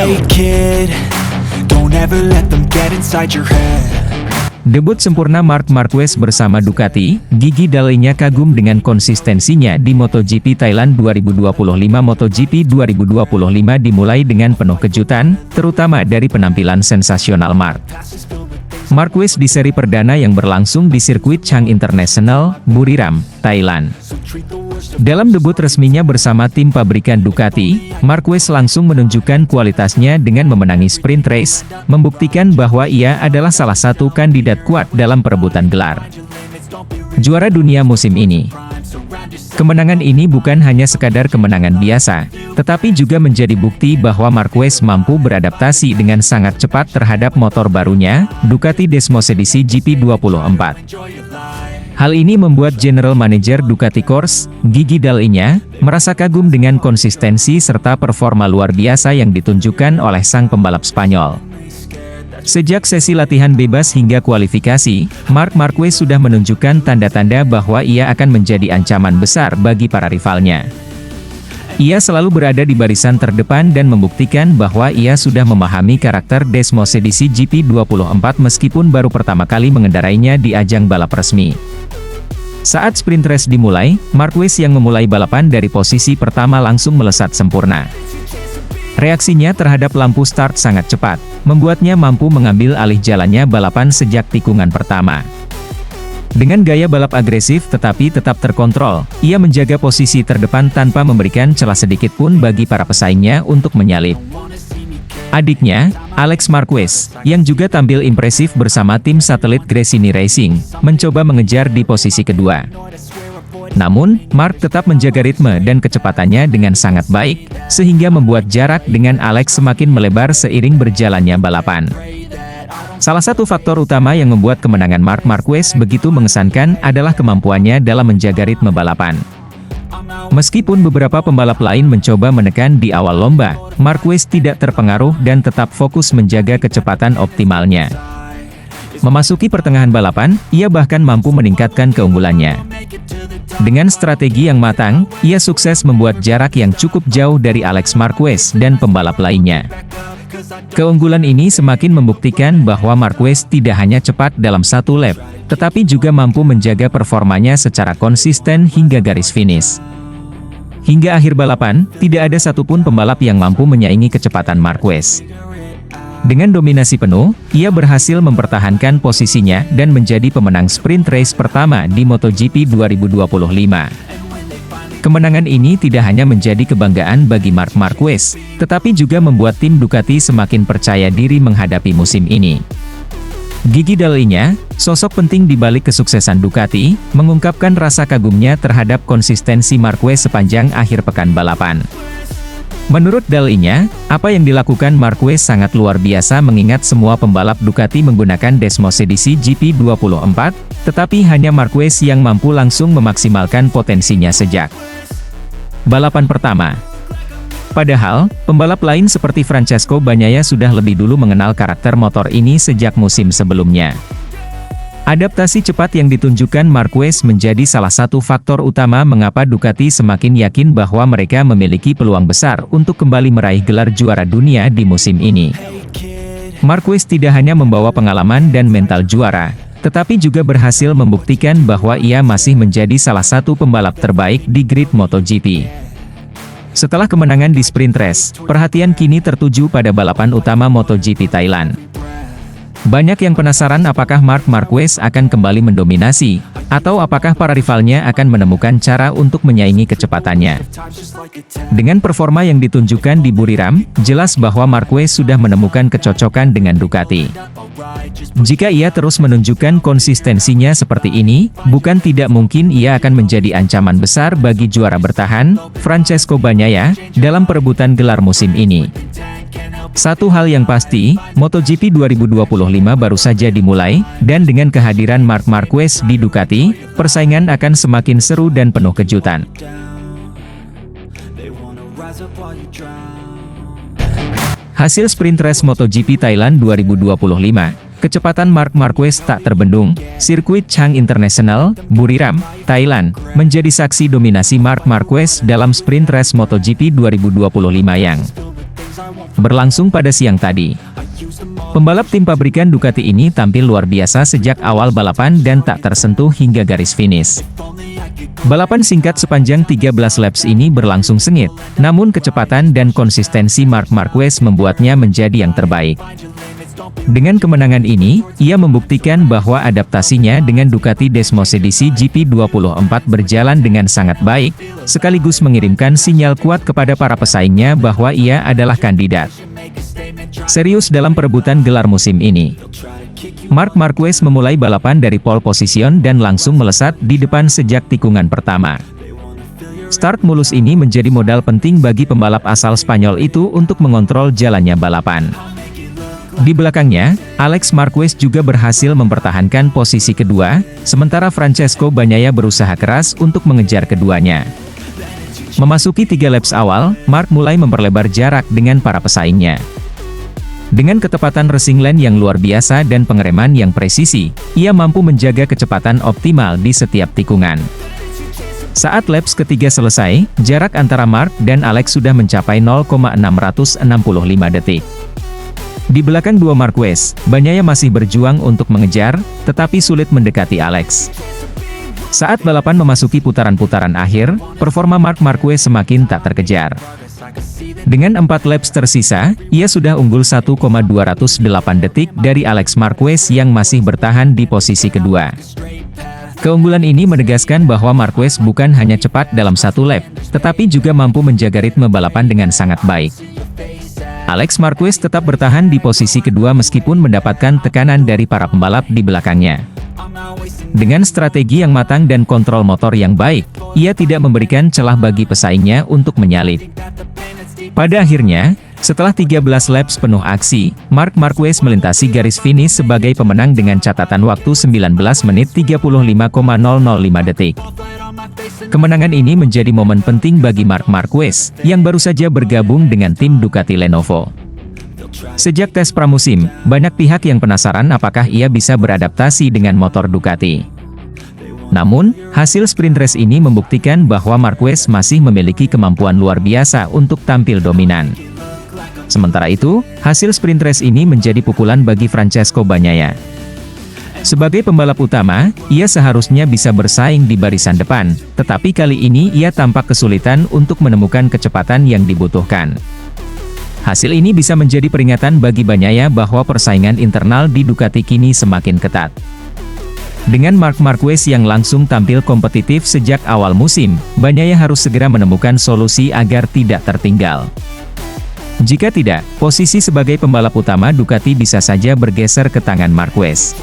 Hey kid, don't ever let them get inside your head. Debut sempurna Marc Marquez bersama Ducati, Gigi Dall'Igna kagum dengan konsistensinya di MotoGP Thailand 2025. MotoGP 2025 dimulai dengan penuh kejutan, terutama dari penampilan sensasional Marc Marquez di seri perdana yang berlangsung di sirkuit Chang International, Buriram, Thailand. Dalam debut resminya bersama tim pabrikan Ducati, Marquez langsung menunjukkan kualitasnya dengan memenangi sprint race, membuktikan bahwa ia adalah salah satu kandidat kuat dalam perebutan gelar juara dunia musim ini. Kemenangan ini bukan hanya sekadar kemenangan biasa, tetapi juga menjadi bukti bahwa Marquez mampu beradaptasi dengan sangat cepat terhadap motor barunya, Ducati Desmosedici GP24. Hal ini membuat General Manager Ducati Corse, Gigi Dall'Igna, merasa kagum dengan konsistensi serta performa luar biasa yang ditunjukkan oleh sang pembalap Spanyol. Sejak sesi latihan bebas hingga kualifikasi, Marc Marquez sudah menunjukkan tanda-tanda bahwa ia akan menjadi ancaman besar bagi para rivalnya. Ia selalu berada di barisan terdepan dan membuktikan bahwa ia sudah memahami karakter Desmosedici GP24 meskipun baru pertama kali mengendarainya di ajang balap resmi. Saat sprint race dimulai, Marquez yang memulai balapan dari posisi pertama langsung melesat sempurna. Reaksinya terhadap lampu start sangat cepat, membuatnya mampu mengambil alih jalannya balapan sejak tikungan pertama. Dengan gaya balap agresif tetapi tetap terkontrol, ia menjaga posisi terdepan tanpa memberikan celah sedikit pun bagi para pesaingnya untuk menyalip. Adiknya, Alex Marquez, yang juga tampil impresif bersama tim satelit Gresini Racing, mencoba mengejar di posisi kedua. Namun, Marc tetap menjaga ritme dan kecepatannya dengan sangat baik, sehingga membuat jarak dengan Alex semakin melebar seiring berjalannya balapan. Salah satu faktor utama yang membuat kemenangan Marc Marquez begitu mengesankan adalah kemampuannya dalam menjaga ritme balapan. Meskipun beberapa pembalap lain mencoba menekan di awal lomba, Marquez tidak terpengaruh dan tetap fokus menjaga kecepatan optimalnya. Memasuki pertengahan balapan, ia bahkan mampu meningkatkan keunggulannya. Dengan strategi yang matang, ia sukses membuat jarak yang cukup jauh dari Alex Marquez dan pembalap lainnya. Keunggulan ini semakin membuktikan bahwa Marquez tidak hanya cepat dalam satu lap, tetapi juga mampu menjaga performanya secara konsisten hingga garis finish. Hingga akhir balapan, tidak ada satupun pembalap yang mampu menyaingi kecepatan Marquez. Dengan dominasi penuh, ia berhasil mempertahankan posisinya dan menjadi pemenang sprint race pertama di MotoGP 2025. Kemenangan ini tidak hanya menjadi kebanggaan bagi Marc Marquez, tetapi juga membuat tim Ducati semakin percaya diri menghadapi musim ini. Gigi Dall'Igna, sosok penting di balik kesuksesan Ducati, mengungkapkan rasa kagumnya terhadap konsistensi Marquez sepanjang akhir pekan balapan. Menurut Dall'Igna, apa yang dilakukan Marquez sangat luar biasa mengingat semua pembalap Ducati menggunakan Desmosedici GP24, tetapi hanya Marquez yang mampu langsung memaksimalkan potensinya sejak balapan pertama. Padahal, pembalap lain seperti Francesco Bagnaia sudah lebih dulu mengenal karakter motor ini sejak musim sebelumnya. Adaptasi cepat yang ditunjukkan Marquez menjadi salah satu faktor utama mengapa Ducati semakin yakin bahwa mereka memiliki peluang besar untuk kembali meraih gelar juara dunia di musim ini. Marquez tidak hanya membawa pengalaman dan mental juara, tetapi juga berhasil membuktikan bahwa ia masih menjadi salah satu pembalap terbaik di grid MotoGP. Setelah kemenangan di sprint race, perhatian kini tertuju pada balapan utama MotoGP Thailand. Banyak yang penasaran apakah Marc Marquez akan kembali mendominasi, atau apakah para rivalnya akan menemukan cara untuk menyaingi kecepatannya. Dengan performa yang ditunjukkan di Buriram, jelas bahwa Marquez sudah menemukan kecocokan dengan Ducati. Jika ia terus menunjukkan konsistensinya seperti ini, bukan tidak mungkin ia akan menjadi ancaman besar bagi juara bertahan, Francesco Bagnaia, dalam perebutan gelar musim ini. Satu hal yang pasti, MotoGP 2025 baru saja dimulai, dan dengan kehadiran Marc Marquez di Ducati, persaingan akan semakin seru dan penuh kejutan. Hasil sprint race MotoGP Thailand 2025, kecepatan Marc Marquez tak terbendung. Sirkuit Chang International, Buriram, Thailand, menjadi saksi dominasi Marc Marquez dalam sprint race MotoGP 2025 yang berlangsung pada siang tadi. Pembalap tim pabrikan Ducati ini tampil luar biasa sejak awal balapan dan tak tersentuh hingga garis finish. Balapan singkat sepanjang 13 laps ini berlangsung sengit, namun kecepatan dan konsistensi Marc Marquez membuatnya menjadi yang terbaik. Dengan kemenangan ini, ia membuktikan bahwa adaptasinya dengan Ducati Desmosedici GP24 berjalan dengan sangat baik, sekaligus mengirimkan sinyal kuat kepada para pesaingnya bahwa ia adalah kandidat serius dalam perebutan gelar musim ini. Marc Marquez memulai balapan dari pole position dan langsung melesat di depan sejak tikungan pertama. Start mulus ini menjadi modal penting bagi pembalap asal Spanyol itu untuk mengontrol jalannya balapan. Di belakangnya, Alex Marquez juga berhasil mempertahankan posisi kedua, sementara Francesco Bagnaia berusaha keras untuk mengejar keduanya. Memasuki 3 laps awal, Marc mulai memperlebar jarak dengan para pesaingnya. Dengan ketepatan racing lane yang luar biasa dan pengereman yang presisi, ia mampu menjaga kecepatan optimal di setiap tikungan. Saat laps ketiga selesai, jarak antara Marc dan Alex sudah mencapai 0,665 detik. Di belakang dua Marquez, Bagnaia masih berjuang untuk mengejar, tetapi sulit mendekati Alex. Saat balapan memasuki putaran-putaran akhir, performa Marc Marquez semakin tak terkejar. Dengan 4 laps tersisa, ia sudah unggul 1,208 detik dari Alex Marquez yang masih bertahan di posisi kedua. Keunggulan ini menegaskan bahwa Marquez bukan hanya cepat dalam 1 lap, tetapi juga mampu menjaga ritme balapan dengan sangat baik. Alex Marquez tetap bertahan di posisi kedua meskipun mendapatkan tekanan dari para pembalap di belakangnya. Dengan strategi yang matang dan kontrol motor yang baik, ia tidak memberikan celah bagi pesaingnya untuk menyalip. Pada akhirnya, setelah 13 laps penuh aksi, Marc Marquez melintasi garis finish sebagai pemenang dengan catatan waktu 19 menit 35,005 detik. Kemenangan ini menjadi momen penting bagi Marc Marquez, yang baru saja bergabung dengan tim Ducati Lenovo. Sejak tes pramusim, banyak pihak yang penasaran apakah ia bisa beradaptasi dengan motor Ducati. Namun, hasil sprint race ini membuktikan bahwa Marquez masih memiliki kemampuan luar biasa untuk tampil dominan. Sementara itu, hasil sprint race ini menjadi pukulan bagi Francesco Bagnaia. Sebagai pembalap utama, ia seharusnya bisa bersaing di barisan depan, tetapi kali ini ia tampak kesulitan untuk menemukan kecepatan yang dibutuhkan. Hasil ini bisa menjadi peringatan bagi Bagnaia bahwa persaingan internal di Ducati kini semakin ketat. Dengan Marc Marquez yang langsung tampil kompetitif sejak awal musim, Bagnaia harus segera menemukan solusi agar tidak tertinggal. Jika tidak, posisi sebagai pembalap utama Ducati bisa saja bergeser ke tangan Marquez.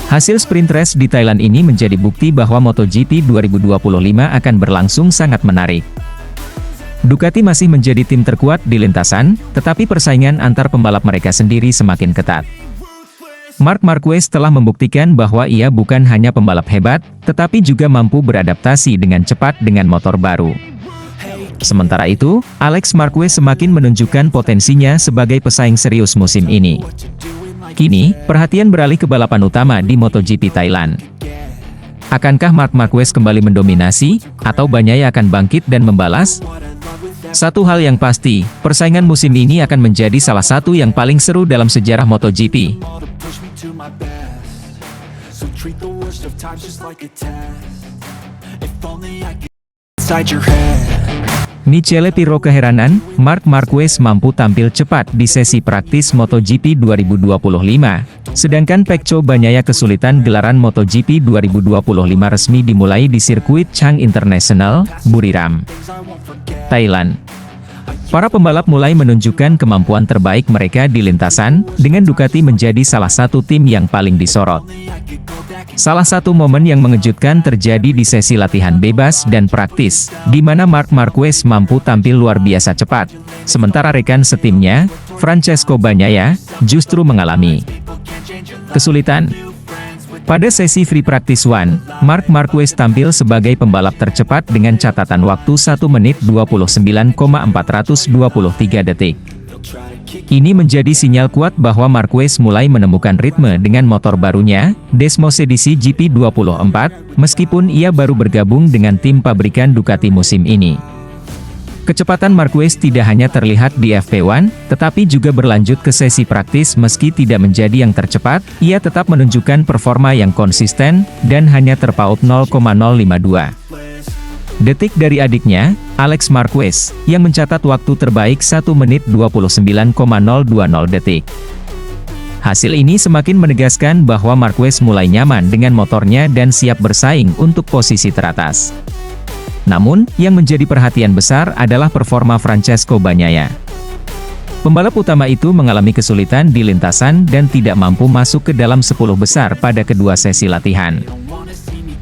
Hasil sprint race di Thailand ini menjadi bukti bahwa MotoGP 2025 akan berlangsung sangat menarik. Ducati masih menjadi tim terkuat di lintasan, tetapi persaingan antar pembalap mereka sendiri semakin ketat. Marc Marquez telah membuktikan bahwa ia bukan hanya pembalap hebat, tetapi juga mampu beradaptasi dengan cepat dengan motor baru. Sementara itu, Alex Marquez semakin menunjukkan potensinya sebagai pesaing serius musim ini. Kini, perhatian beralih ke balapan utama di MotoGP Thailand. Akankah Marc Marquez kembali mendominasi, atau Bagnaia akan bangkit dan membalas? Satu hal yang pasti, persaingan musim ini akan menjadi salah satu yang paling seru dalam sejarah MotoGP. Michele Pirro keheranan, Marc Marquez mampu tampil cepat di sesi praktis MotoGP 2025, sedangkan Pecco Bagnaia kesulitan gelaran MotoGP 2025 resmi dimulai di sirkuit Chang International, Buriram, Thailand. Para pembalap mulai menunjukkan kemampuan terbaik mereka di lintasan, dengan Ducati menjadi salah satu tim yang paling disorot. Salah satu momen yang mengejutkan terjadi di sesi latihan bebas dan praktis, di mana Marc Marquez mampu tampil luar biasa cepat, sementara rekan setimnya, Francesco Bagnaia, justru mengalami kesulitan. Pada sesi free practice 1, Marc Marquez tampil sebagai pembalap tercepat dengan catatan waktu 1 menit 29,423 detik. Ini menjadi sinyal kuat bahwa Marquez mulai menemukan ritme dengan motor barunya, Desmosedici GP24, meskipun ia baru bergabung dengan tim pabrikan Ducati musim ini. Kecepatan Marquez tidak hanya terlihat di FP1, tetapi juga berlanjut ke sesi praktis. Meski tidak menjadi yang tercepat, ia tetap menunjukkan performa yang konsisten, dan hanya terpaut 0,052 detik dari adiknya, Alex Marquez, yang mencatat waktu terbaik 1 menit 29,020 detik. Hasil ini semakin menegaskan bahwa Marquez mulai nyaman dengan motornya dan siap bersaing untuk posisi teratas. Namun, yang menjadi perhatian besar adalah performa Francesco Bagnaia. Pembalap utama itu mengalami kesulitan di lintasan dan tidak mampu masuk ke dalam 10 besar pada kedua sesi latihan.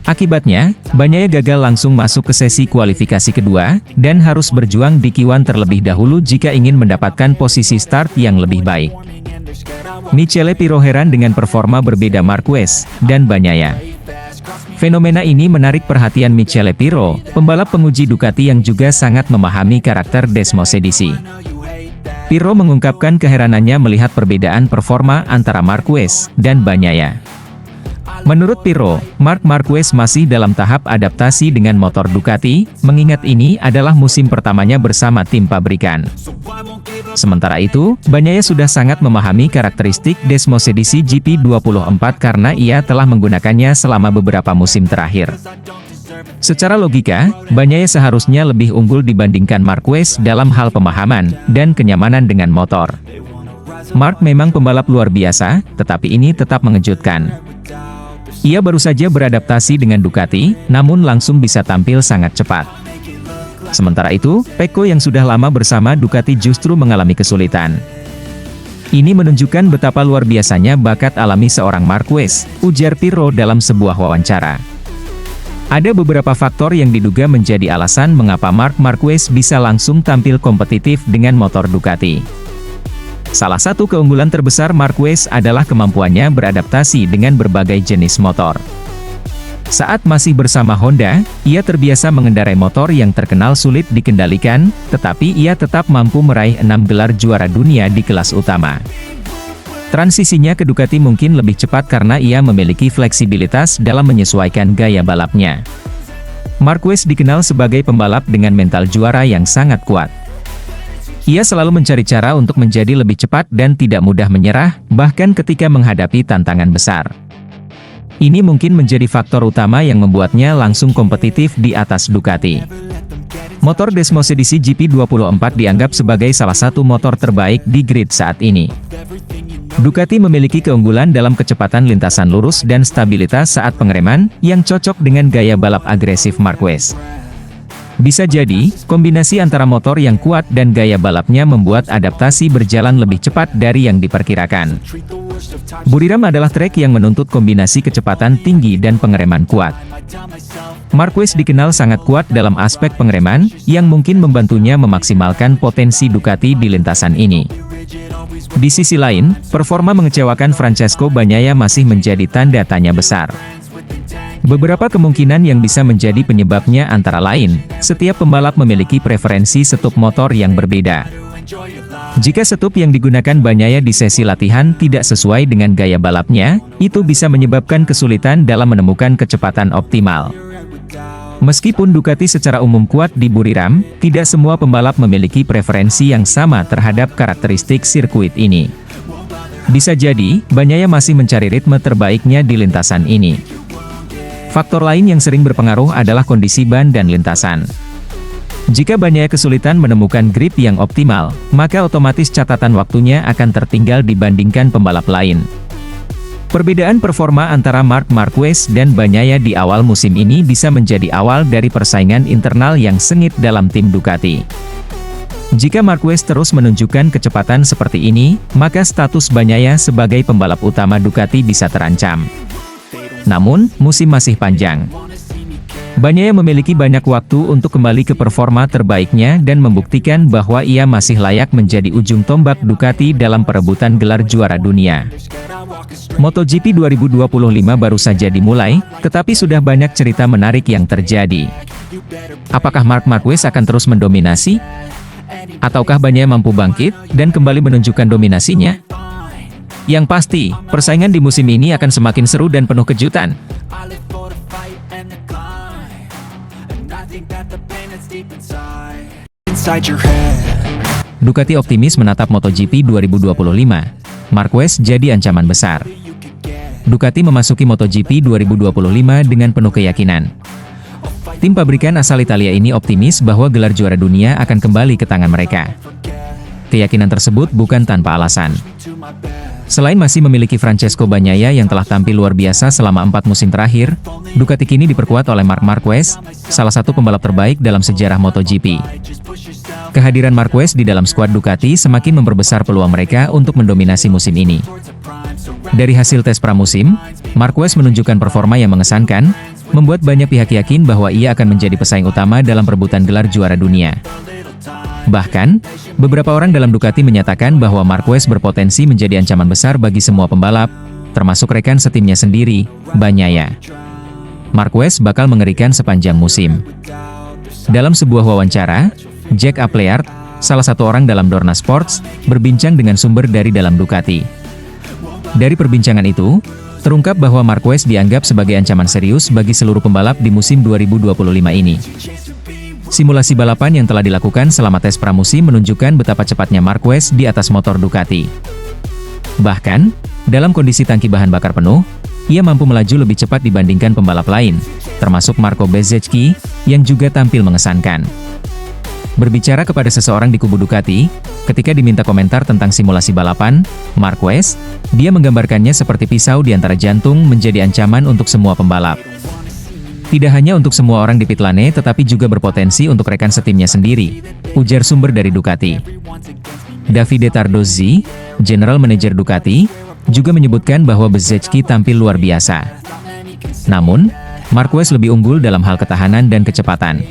Akibatnya, Bagnaia gagal langsung masuk ke sesi kualifikasi kedua, dan harus berjuang di Q1 terlebih dahulu jika ingin mendapatkan posisi start yang lebih baik. Michele Pirro heran dengan performa berbeda Marquez dan Bagnaia. Fenomena ini menarik perhatian Michele Pirro, pembalap penguji Ducati yang juga sangat memahami karakter Desmosedici. Pirro mengungkapkan keheranannya melihat perbedaan performa antara Marquez dan Bagnaia. Menurut Pirro, Marc Marquez masih dalam tahap adaptasi dengan motor Ducati, mengingat ini adalah musim pertamanya bersama tim pabrikan. Sementara itu, Bagnaia sudah sangat memahami karakteristik Desmosedici GP24 karena ia telah menggunakannya selama beberapa musim terakhir. Secara logika, Bagnaia seharusnya lebih unggul dibandingkan Marquez dalam hal pemahaman dan kenyamanan dengan motor. Marc memang pembalap luar biasa, tetapi ini tetap mengejutkan. Ia baru saja beradaptasi dengan Ducati, namun langsung bisa tampil sangat cepat. Sementara itu, Pecco yang sudah lama bersama Ducati justru mengalami kesulitan. Ini menunjukkan betapa luar biasanya bakat alami seorang Marquez, ujar Pirro dalam sebuah wawancara. Ada beberapa faktor yang diduga menjadi alasan mengapa Marc Marquez bisa langsung tampil kompetitif dengan motor Ducati. Salah satu keunggulan terbesar Marquez adalah kemampuannya beradaptasi dengan berbagai jenis motor. Saat masih bersama Honda, ia terbiasa mengendarai motor yang terkenal sulit dikendalikan, tetapi ia tetap mampu meraih 6 gelar juara dunia di kelas utama. Transisinya ke Ducati mungkin lebih cepat karena ia memiliki fleksibilitas dalam menyesuaikan gaya balapnya. Marquez dikenal sebagai pembalap dengan mental juara yang sangat kuat. Ia selalu mencari cara untuk menjadi lebih cepat dan tidak mudah menyerah, bahkan ketika menghadapi tantangan besar. Ini mungkin menjadi faktor utama yang membuatnya langsung kompetitif di atas Ducati. Motor Desmosedici GP24 dianggap sebagai salah satu motor terbaik di grid saat ini. Ducati memiliki keunggulan dalam kecepatan lintasan lurus dan stabilitas saat pengereman, yang cocok dengan gaya balap agresif Marquez. Bisa jadi, kombinasi antara motor yang kuat dan gaya balapnya membuat adaptasi berjalan lebih cepat dari yang diperkirakan. Buriram adalah trek yang menuntut kombinasi kecepatan tinggi dan pengereman kuat. Marquez dikenal sangat kuat dalam aspek pengereman, yang mungkin membantunya memaksimalkan potensi Ducati di lintasan ini. Di sisi lain, performa mengecewakan Francesco Bagnaia masih menjadi tanda tanya besar. Beberapa kemungkinan yang bisa menjadi penyebabnya antara lain, setiap pembalap memiliki preferensi setup motor yang berbeda. Jika setup yang digunakan Bagnaia di sesi latihan tidak sesuai dengan gaya balapnya, itu bisa menyebabkan kesulitan dalam menemukan kecepatan optimal. Meskipun Ducati secara umum kuat di Buriram, tidak semua pembalap memiliki preferensi yang sama terhadap karakteristik sirkuit ini. Bisa jadi, Bagnaia masih mencari ritme terbaiknya di lintasan ini. Faktor lain yang sering berpengaruh adalah kondisi ban dan lintasan. Jika Bagnaia kesulitan menemukan grip yang optimal, maka otomatis catatan waktunya akan tertinggal dibandingkan pembalap lain. Perbedaan performa antara Marc Marquez dan Bagnaia di awal musim ini bisa menjadi awal dari persaingan internal yang sengit dalam tim Ducati. Jika Marquez terus menunjukkan kecepatan seperti ini, maka status Bagnaia sebagai pembalap utama Ducati bisa terancam. Namun, musim masih panjang. Bagnaia memiliki banyak waktu untuk kembali ke performa terbaiknya dan membuktikan bahwa ia masih layak menjadi ujung tombak Ducati dalam perebutan gelar juara dunia. MotoGP 2025 baru saja dimulai, tetapi sudah banyak cerita menarik yang terjadi. Apakah Marc Marquez akan terus mendominasi? Ataukah Bagnaia mampu bangkit dan kembali menunjukkan dominasinya? Yang pasti, persaingan di musim ini akan semakin seru dan penuh kejutan. inside your head. Ducati optimis menatap MotoGP 2025. Marquez jadi ancaman besar. Ducati memasuki MotoGP 2025 dengan penuh keyakinan. Tim pabrikan asal Italia ini optimis bahwa gelar juara dunia akan kembali ke tangan mereka. Keyakinan tersebut bukan tanpa alasan. Selain masih memiliki Francesco Bagnaia yang telah tampil luar biasa selama 4 musim terakhir, Ducati kini diperkuat oleh Marc Marquez, salah satu pembalap terbaik dalam sejarah MotoGP. Kehadiran Marquez di dalam skuad Ducati semakin memperbesar peluang mereka untuk mendominasi musim ini. Dari hasil tes pramusim, Marquez menunjukkan performa yang mengesankan, membuat banyak pihak yakin bahwa ia akan menjadi pesaing utama dalam perebutan gelar juara dunia. Bahkan, beberapa orang dalam Ducati menyatakan bahwa Marquez berpotensi menjadi ancaman besar bagi semua pembalap, termasuk rekan setimnya sendiri, Bagnaia. Marquez bakal mengerikan sepanjang musim. Dalam sebuah wawancara, Jack Appleyard, salah satu orang dalam Dorna Sports, berbincang dengan sumber dari dalam Ducati. Dari perbincangan itu, terungkap bahwa Marquez dianggap sebagai ancaman serius bagi seluruh pembalap di musim 2025 ini. Simulasi balapan yang telah dilakukan selama tes pramusim menunjukkan betapa cepatnya Marquez di atas motor Ducati. Bahkan, dalam kondisi tangki bahan bakar penuh, ia mampu melaju lebih cepat dibandingkan pembalap lain, termasuk Marco Bezzecchi, yang juga tampil mengesankan. Berbicara kepada seseorang di kubu Ducati, ketika diminta komentar tentang simulasi balapan, Marquez, dia menggambarkannya seperti pisau di antara jantung menjadi ancaman untuk semua pembalap. Tidak hanya untuk semua orang di pit lane tetapi juga berpotensi untuk rekan setimnya sendiri, ujar sumber dari Ducati. Davide Tardozzi, General Manager Ducati, juga menyebutkan bahwa Bezzecchi tampil luar biasa. Namun, Marquez lebih unggul dalam hal ketahanan dan kecepatan.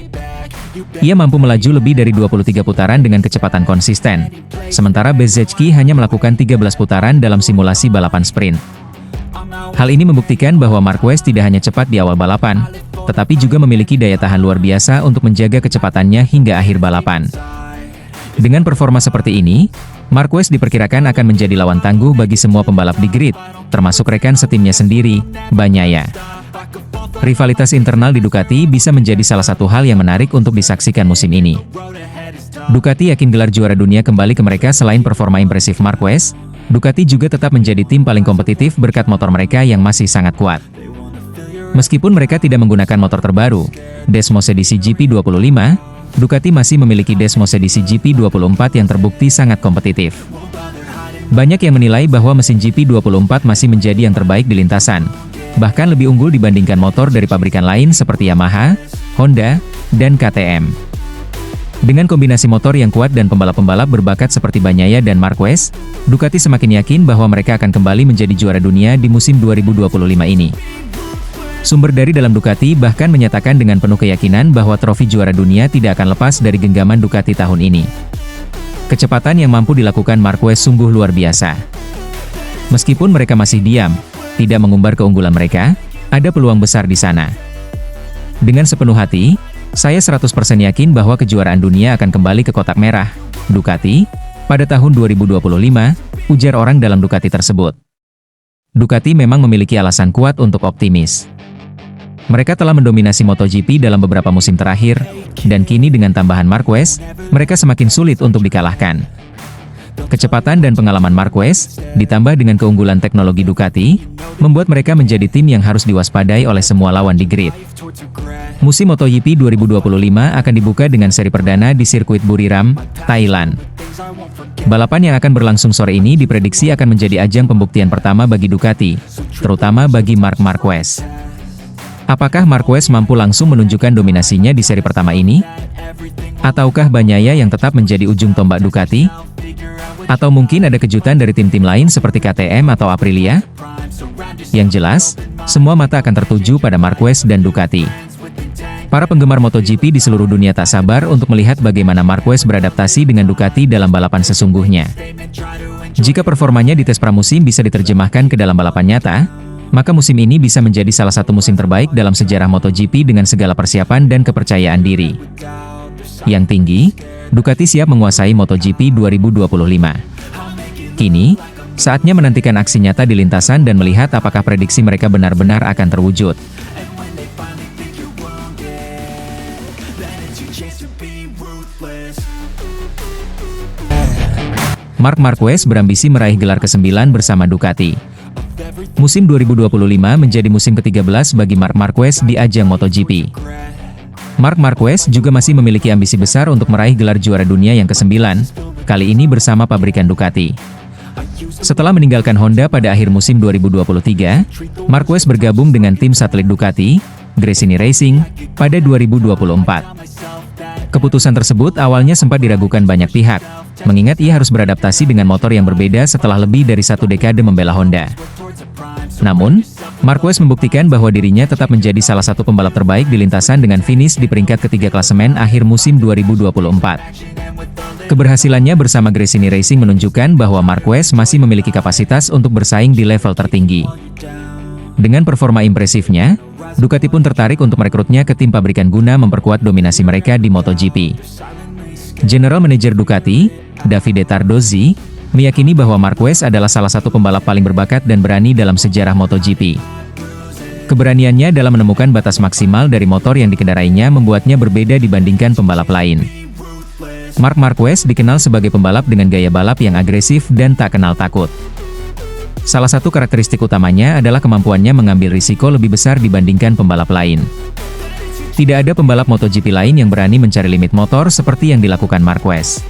Ia mampu melaju lebih dari 23 putaran dengan kecepatan konsisten, sementara Bezzecchi hanya melakukan 13 putaran dalam simulasi balapan sprint. Hal ini membuktikan bahwa Marquez tidak hanya cepat di awal balapan, tetapi juga memiliki daya tahan luar biasa untuk menjaga kecepatannya hingga akhir balapan. Dengan performa seperti ini, Marquez diperkirakan akan menjadi lawan tangguh bagi semua pembalap di grid, termasuk rekan setimnya sendiri, Bagnaia. Rivalitas internal di Ducati bisa menjadi salah satu hal yang menarik untuk disaksikan musim ini. Ducati yakin gelar juara dunia kembali ke mereka. Selain performa impresif Marquez, Ducati juga tetap menjadi tim paling kompetitif berkat motor mereka yang masih sangat kuat. Meskipun mereka tidak menggunakan motor terbaru, Desmos edisi GP25, Ducati masih memiliki Desmos edisi GP24 yang terbukti sangat kompetitif. Banyak yang menilai bahwa mesin GP24 masih menjadi yang terbaik di lintasan, bahkan lebih unggul dibandingkan motor dari pabrikan lain seperti Yamaha, Honda, dan KTM. Dengan kombinasi motor yang kuat dan pembalap-pembalap berbakat seperti Bagnaia dan Marquez, Ducati semakin yakin bahwa mereka akan kembali menjadi juara dunia di musim 2025 ini. Sumber dari dalam Ducati bahkan menyatakan dengan penuh keyakinan bahwa trofi juara dunia tidak akan lepas dari genggaman Ducati tahun ini. Kecepatan yang mampu dilakukan Marquez sungguh luar biasa. Meskipun mereka masih diam, tidak mengumbar keunggulan mereka, ada peluang besar di sana. Dengan sepenuh hati, saya 100% yakin bahwa kejuaraan dunia akan kembali ke kotak merah, Ducati, pada tahun 2025, ujar orang dalam Ducati tersebut. Ducati memang memiliki alasan kuat untuk optimis. Mereka telah mendominasi MotoGP dalam beberapa musim terakhir, dan kini dengan tambahan Marquez, mereka semakin sulit untuk dikalahkan. Kecepatan dan pengalaman Marquez, ditambah dengan keunggulan teknologi Ducati, membuat mereka menjadi tim yang harus diwaspadai oleh semua lawan di grid. Musim MotoGP 2025 akan dibuka dengan seri perdana di sirkuit Buriram, Thailand. Balapan yang akan berlangsung sore ini diprediksi akan menjadi ajang pembuktian pertama bagi Ducati, terutama bagi Marc Marquez. Apakah Marquez mampu langsung menunjukkan dominasinya di seri pertama ini? Ataukah Bagnaia yang tetap menjadi ujung tombak Ducati? Atau mungkin ada kejutan dari tim-tim lain seperti KTM atau Aprilia? Yang jelas, semua mata akan tertuju pada Marquez dan Ducati. Para penggemar MotoGP di seluruh dunia tak sabar untuk melihat bagaimana Marquez beradaptasi dengan Ducati dalam balapan sesungguhnya. Jika performanya di tes pramusim bisa diterjemahkan ke dalam balapan nyata, maka musim ini bisa menjadi salah satu musim terbaik dalam sejarah MotoGP dengan segala persiapan dan kepercayaan diri yang tinggi. Ducati siap menguasai MotoGP 2025. Kini, saatnya menantikan aksi nyata di lintasan dan melihat apakah prediksi mereka benar-benar akan terwujud. Marc Marquez berambisi meraih gelar ke-9 bersama Ducati. Musim 2025 menjadi musim ke-13 bagi Marc Marquez di ajang MotoGP. Marc Marquez juga masih memiliki ambisi besar untuk meraih gelar juara dunia yang ke-9, kali ini bersama pabrikan Ducati. Setelah meninggalkan Honda pada akhir musim 2023, Marquez bergabung dengan tim satelit Ducati, Gresini Racing, pada 2024. Keputusan tersebut awalnya sempat diragukan banyak pihak, mengingat ia harus beradaptasi dengan motor yang berbeda setelah lebih dari 1 dekade membela Honda. Namun, Marquez membuktikan bahwa dirinya tetap menjadi salah satu pembalap terbaik di lintasan dengan finish di peringkat ketiga klasemen akhir musim 2024. Keberhasilannya bersama Gresini Racing menunjukkan bahwa Marquez masih memiliki kapasitas untuk bersaing di level tertinggi. Dengan performa impresifnya, Ducati pun tertarik untuk merekrutnya ke tim pabrikan guna memperkuat dominasi mereka di MotoGP. General Manager Ducati, Davide Tardozzi, meyakini bahwa Marquez adalah salah satu pembalap paling berbakat dan berani dalam sejarah MotoGP. Keberaniannya dalam menemukan batas maksimal dari motor yang dikendarainya membuatnya berbeda dibandingkan pembalap lain. Marc Marquez dikenal sebagai pembalap dengan gaya balap yang agresif dan tak kenal takut. Salah satu karakteristik utamanya adalah kemampuannya mengambil risiko lebih besar dibandingkan pembalap lain. Tidak ada pembalap MotoGP lain yang berani mencari limit motor seperti yang dilakukan Marquez.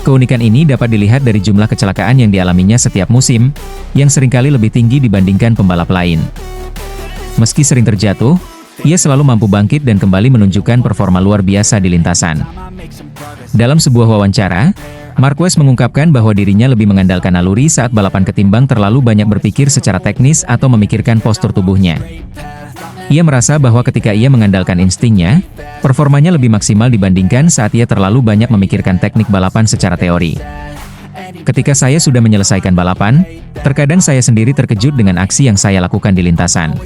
Keunikan ini dapat dilihat dari jumlah kecelakaan yang dialaminya setiap musim, yang seringkali lebih tinggi dibandingkan pembalap lain. Meski sering terjatuh, ia selalu mampu bangkit dan kembali menunjukkan performa luar biasa di lintasan. Dalam sebuah wawancara, Marquez mengungkapkan bahwa dirinya lebih mengandalkan naluri saat balapan ketimbang terlalu banyak berpikir secara teknis atau memikirkan postur tubuhnya. Ia merasa bahwa ketika ia mengandalkan instingnya, performanya lebih maksimal dibandingkan saat ia terlalu banyak memikirkan teknik balapan secara teori. Ketika saya sudah menyelesaikan balapan, terkadang saya sendiri terkejut dengan aksi yang saya lakukan di lintasan.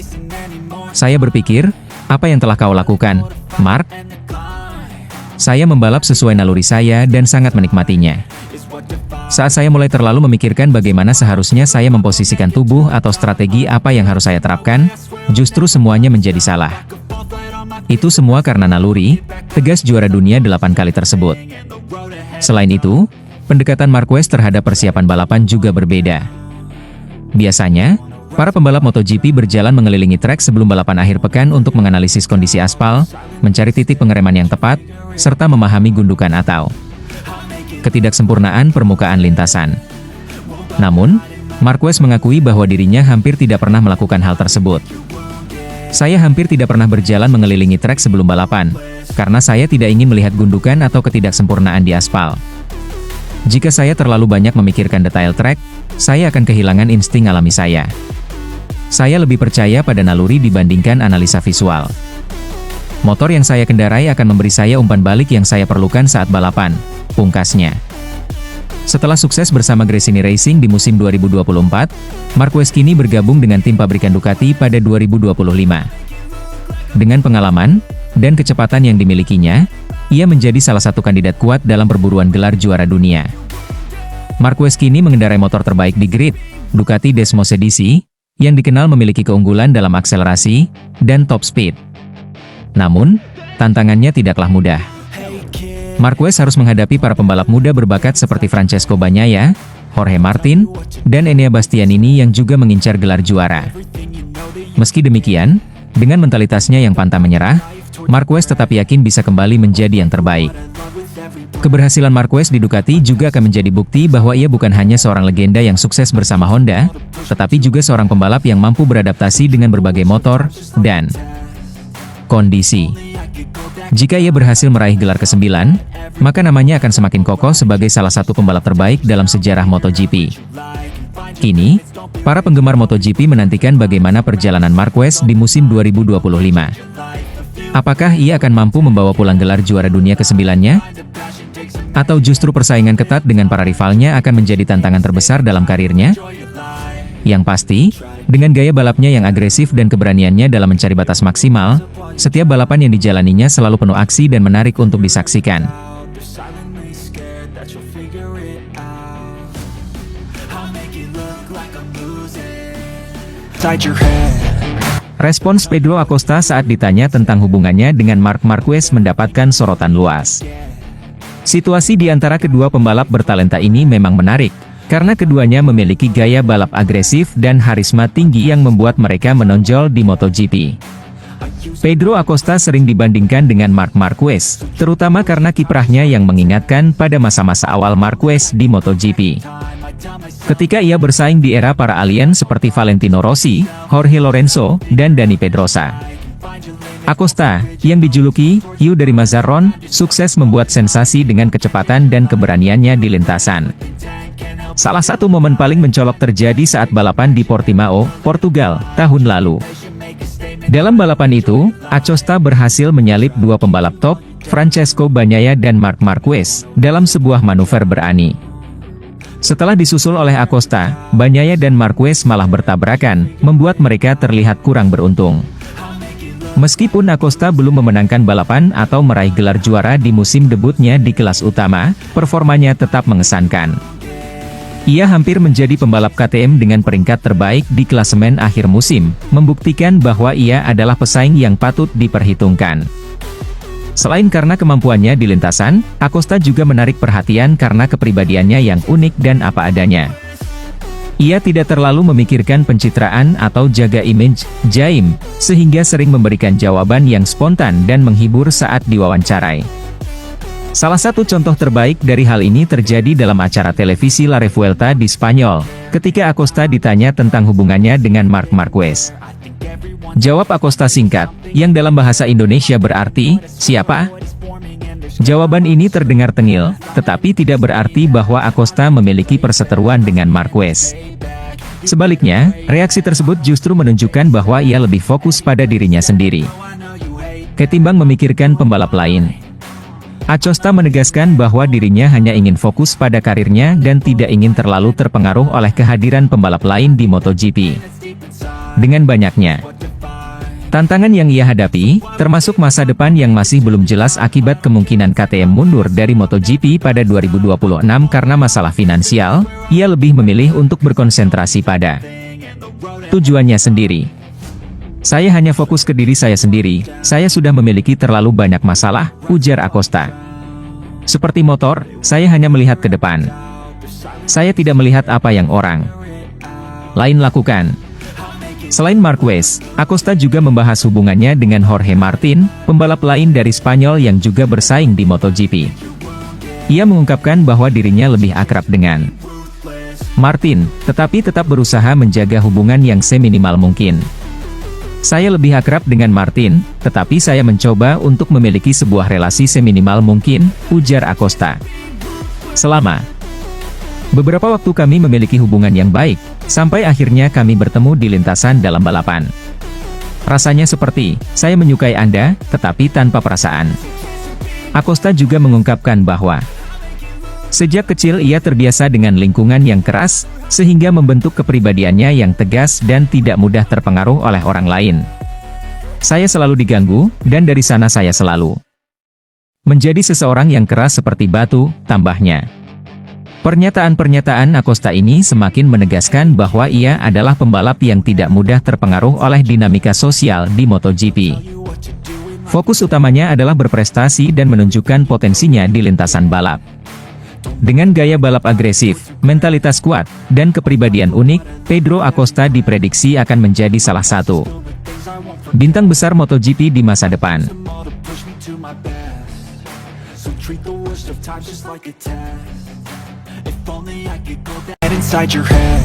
Saya berpikir, apa yang telah kau lakukan, Marc? Saya membalap sesuai naluri saya dan sangat menikmatinya. Saat saya mulai terlalu memikirkan bagaimana seharusnya saya memposisikan tubuh atau strategi apa yang harus saya terapkan, justru semuanya menjadi salah. Itu semua karena naluri, tegas juara dunia 8 kali tersebut. Selain itu, pendekatan Marquez terhadap persiapan balapan juga berbeda. Biasanya, para pembalap MotoGP berjalan mengelilingi trek sebelum balapan akhir pekan untuk menganalisis kondisi aspal, mencari titik pengereman yang tepat, serta memahami gundukan atau ketidaksempurnaan permukaan lintasan. Namun, Marquez mengakui bahwa dirinya hampir tidak pernah melakukan hal tersebut. Saya hampir tidak pernah berjalan mengelilingi trek sebelum balapan, karena saya tidak ingin melihat gundukan atau ketidaksempurnaan di aspal. Jika saya terlalu banyak memikirkan detail trek, saya akan kehilangan insting alami saya. Saya lebih percaya pada naluri dibandingkan analisa visual. Motor yang saya kendarai akan memberi saya umpan balik yang saya perlukan saat balapan, pungkasnya. Setelah sukses bersama Gresini Racing di musim 2024, Marquez kini bergabung dengan tim pabrikan Ducati pada 2025. Dengan pengalaman dan kecepatan yang dimilikinya, ia menjadi salah satu kandidat kuat dalam perburuan gelar juara dunia. Marquez kini mengendarai motor terbaik di grid, Ducati Desmos Edisi, yang dikenal memiliki keunggulan dalam akselerasi dan top speed. Namun, tantangannya tidaklah mudah. Marquez harus menghadapi para pembalap muda berbakat seperti Francesco Bagnaia, Jorge Martin, dan Enea Bastianini yang juga mengincar gelar juara. Meski demikian, dengan mentalitasnya yang pantang menyerah, Marquez tetap yakin bisa kembali menjadi yang terbaik. Keberhasilan Marquez di Ducati juga akan menjadi bukti bahwa ia bukan hanya seorang legenda yang sukses bersama Honda, tetapi juga seorang pembalap yang mampu beradaptasi dengan berbagai motor dan kondisi. Jika ia berhasil meraih gelar ke-9, maka namanya akan semakin kokoh sebagai salah satu pembalap terbaik dalam sejarah MotoGP. Kini, para penggemar MotoGP menantikan bagaimana perjalanan Marquez di musim 2025. Apakah ia akan mampu membawa pulang gelar juara dunia ke-9-nya? Atau justru persaingan ketat dengan para rivalnya akan menjadi tantangan terbesar dalam karirnya? Yang pasti, dengan gaya balapnya yang agresif dan keberaniannya dalam mencari batas maksimal, setiap balapan yang dijalaninya selalu penuh aksi dan menarik untuk disaksikan. Respons Pedro Acosta saat ditanya tentang hubungannya dengan Marc Marquez mendapatkan sorotan luas. Situasi di antara kedua pembalap bertalenta ini memang menarik, karena keduanya memiliki gaya balap agresif dan karisma tinggi yang membuat mereka menonjol di MotoGP. Pedro Acosta sering dibandingkan dengan Marc Marquez, terutama karena kiprahnya yang mengingatkan pada masa-masa awal Marquez di MotoGP. Ketika ia bersaing di era para alien seperti Valentino Rossi, Jorge Lorenzo, dan Dani Pedrosa. Acosta, yang dijuluki "Hiu dari Mazarron", sukses membuat sensasi dengan kecepatan dan keberaniannya di lintasan. Salah satu momen paling mencolok terjadi saat balapan di Portimao, Portugal, tahun lalu. Dalam balapan itu, Acosta berhasil menyalip dua pembalap top, Francesco Bagnaia dan Marc Marquez, dalam sebuah manuver berani. Setelah disusul oleh Acosta, Bagnaia dan Marquez malah bertabrakan, membuat mereka terlihat kurang beruntung. Meskipun Acosta belum memenangkan balapan atau meraih gelar juara di musim debutnya di kelas utama, performanya tetap mengesankan. Ia hampir menjadi pembalap KTM dengan peringkat terbaik di klasemen akhir musim, membuktikan bahwa ia adalah pesaing yang patut diperhitungkan. Selain karena kemampuannya di lintasan, Acosta juga menarik perhatian karena kepribadiannya yang unik dan apa adanya. Ia tidak terlalu memikirkan pencitraan atau jaga image, jaim, sehingga sering memberikan jawaban yang spontan dan menghibur saat diwawancarai. Salah satu contoh terbaik dari hal ini terjadi dalam acara televisi La Revuelta di Spanyol, ketika Acosta ditanya tentang hubungannya dengan Marc Marquez. Jawab Acosta singkat, yang dalam bahasa Indonesia berarti, "Siapa?" Jawaban ini terdengar tengil, tetapi tidak berarti bahwa Acosta memiliki perseteruan dengan Marquez. Sebaliknya, reaksi tersebut justru menunjukkan bahwa ia lebih fokus pada dirinya sendiri, ketimbang memikirkan pembalap lain. Acosta menegaskan bahwa dirinya hanya ingin fokus pada karirnya dan tidak ingin terlalu terpengaruh oleh kehadiran pembalap lain di MotoGP. Dengan banyaknya tantangan yang ia hadapi, termasuk masa depan yang masih belum jelas akibat kemungkinan KTM mundur dari MotoGP pada 2026 karena masalah finansial, ia lebih memilih untuk berkonsentrasi pada tujuannya sendiri. "Saya hanya fokus ke diri saya sendiri, saya sudah memiliki terlalu banyak masalah," ujar Acosta. "Seperti motor, saya hanya melihat ke depan. Saya tidak melihat apa yang orang lain lakukan." Selain Marquez, Acosta juga membahas hubungannya dengan Jorge Martin, pembalap lain dari Spanyol yang juga bersaing di MotoGP. Ia mengungkapkan bahwa dirinya lebih akrab dengan Martin, tetapi tetap berusaha menjaga hubungan yang seminimal mungkin. "Saya lebih akrab dengan Martin, tetapi saya mencoba untuk memiliki sebuah relasi seminimal mungkin," ujar Acosta. "Selama beberapa waktu kami memiliki hubungan yang baik, sampai akhirnya kami bertemu di lintasan dalam balapan. Rasanya seperti, saya menyukai Anda, tetapi tanpa perasaan." Acosta juga mengungkapkan bahwa sejak kecil ia terbiasa dengan lingkungan yang keras, sehingga membentuk kepribadiannya yang tegas dan tidak mudah terpengaruh oleh orang lain. "Saya selalu diganggu, dan dari sana saya selalu menjadi seseorang yang keras seperti batu," tambahnya. Pernyataan-pernyataan Acosta ini semakin menegaskan bahwa ia adalah pembalap yang tidak mudah terpengaruh oleh dinamika sosial di MotoGP. Fokus utamanya adalah berprestasi dan menunjukkan potensinya di lintasan balap. Dengan gaya balap agresif, mentalitas kuat, dan kepribadian unik, Pedro Acosta diprediksi akan menjadi salah satu bintang besar MotoGP di masa depan. Inside your head.